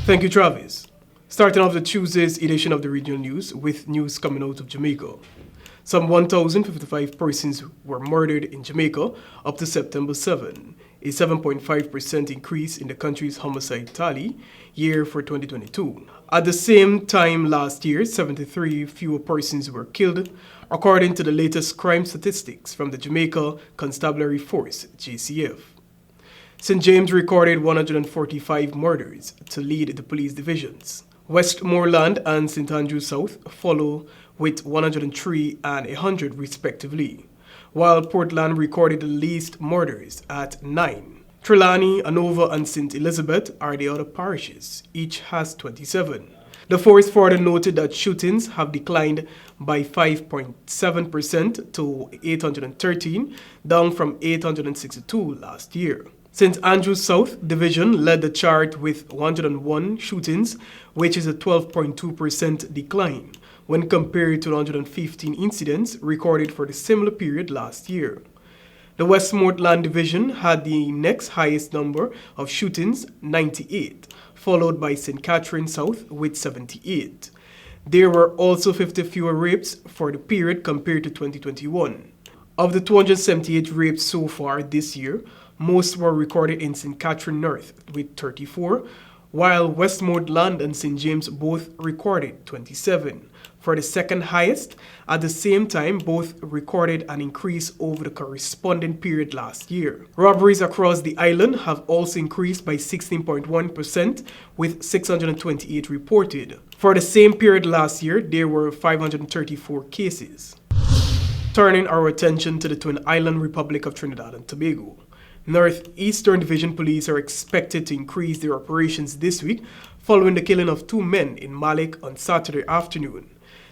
Thank you, Travis. Starting off the Tuesday's edition of the regional news with news coming out of Jamaica. Some 1,055 persons were murdered in Jamaica up to September 7, a 7.5% increase in the country's homicide tally year for 2022. At the same time last year, 73 fewer persons were killed, according to the latest crime statistics from the Jamaica Constabulary Force, JCF. St. James recorded 145 murders to lead the police divisions. Westmoreland and St. Andrews South follow with 103 and 100 respectively, while Portland recorded the least murders at 9. Trelawney, Anova, and St. Elizabeth are the other parishes. Each has 27. The force further noted that shootings have declined by 5.7% to 813, down from 862 last year. St. Andrews South Division led the chart with 101 shootings, which is a 12.2% decline when compared to 115 incidents recorded for the similar period last year. The Westmoreland Division had the next highest number of shootings, 98, followed by St. Catherine South with 78. There were also 50 fewer rapes for the period compared to 2021. Of the 278 rapes so far this year, most were recorded in St. Catherine North with 34, while Westmoreland and St. James both recorded 27. For the second highest, at the same time, both recorded an increase over the corresponding period last year. Robberies across the island have also increased by 16.1%, with 628 reported. For the same period last year, there were 534 cases. Turning our attention to the Twin Island Republic of Trinidad and Tobago. Northeastern Division Police are expected to increase their operations this week following the killing of two men in Malik on Saturday afternoon.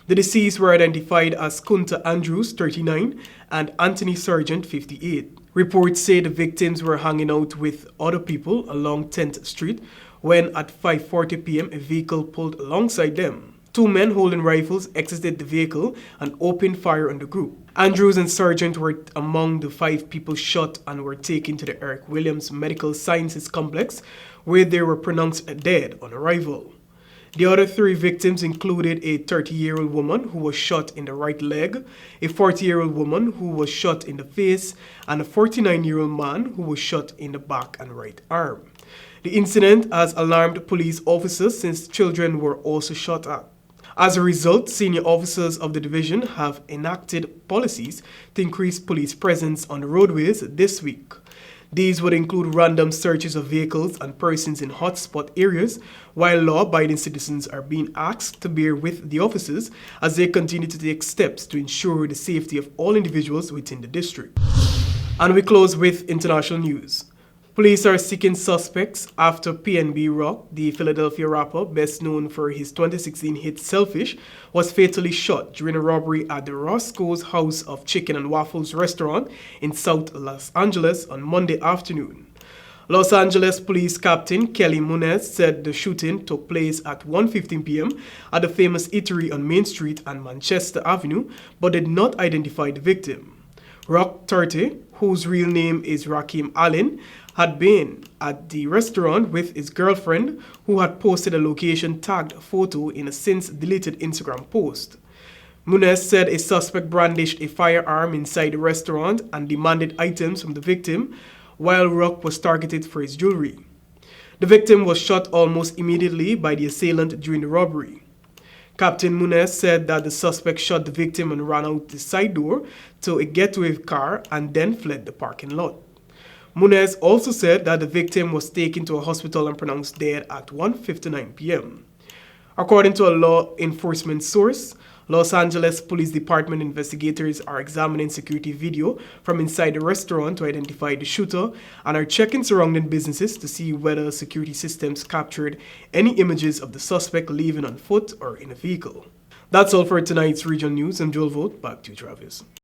The deceased were identified as Kunta Andrews, 39, and Anthony Sargent, 58. Reports say the victims were hanging out with other people along 10th Street when at 5:40 p.m. a vehicle pulled alongside them. Two men holding rifles exited the vehicle and opened fire on the group. Andrews and Sargent were among the 5 people shot and were taken to the Eric Williams Medical Sciences Complex, where they were pronounced dead on arrival. The other 3 victims included a 30-year-old woman who was shot in the right leg, a 40-year-old woman who was shot in the face, and a 49-year-old man who was shot in the back and right arm. The incident has alarmed police officers since children were also shot at. As a result, senior officers of the division have enacted policies to increase police presence on the roadways this week. These would include random searches of vehicles and persons in hotspot areas, while law-abiding citizens are being asked to bear with the officers as they continue to take steps to ensure the safety of all individuals within the district. And we close with international news. Police are seeking suspects after PNB Rock, the Philadelphia rapper best known for his 2016 hit Selfish, was fatally shot during a robbery at the Roscoe's House of Chicken and Waffles restaurant in South Los Angeles on Monday afternoon. Los Angeles Police Captain Kelly Munez said the shooting took place at 1:15 p.m. at the famous eatery on Main Street and Manchester Avenue, but did not identify the victim. Rock 30, whose real name is Rakim Allen, had been at the restaurant with his girlfriend, who had posted a location-tagged photo in a since-deleted Instagram post. Munez said a suspect brandished a firearm inside the restaurant and demanded items from the victim, while Rock was targeted for his jewelry. The victim was shot almost immediately by the assailant during the robbery. Captain Munez said that the suspect shot the victim and ran out the side door to a getaway car and then fled the parking lot. Munez also said that the victim was taken to a hospital and pronounced dead at 1:59 p.m. According to a law enforcement source, Los Angeles Police Department investigators are examining security video from inside the restaurant to identify the shooter and are checking surrounding businesses to see whether security systems captured any images of the suspect leaving on foot or in a vehicle. That's all for tonight's regional news. I'm Joel Vogt. Back to you, Travis.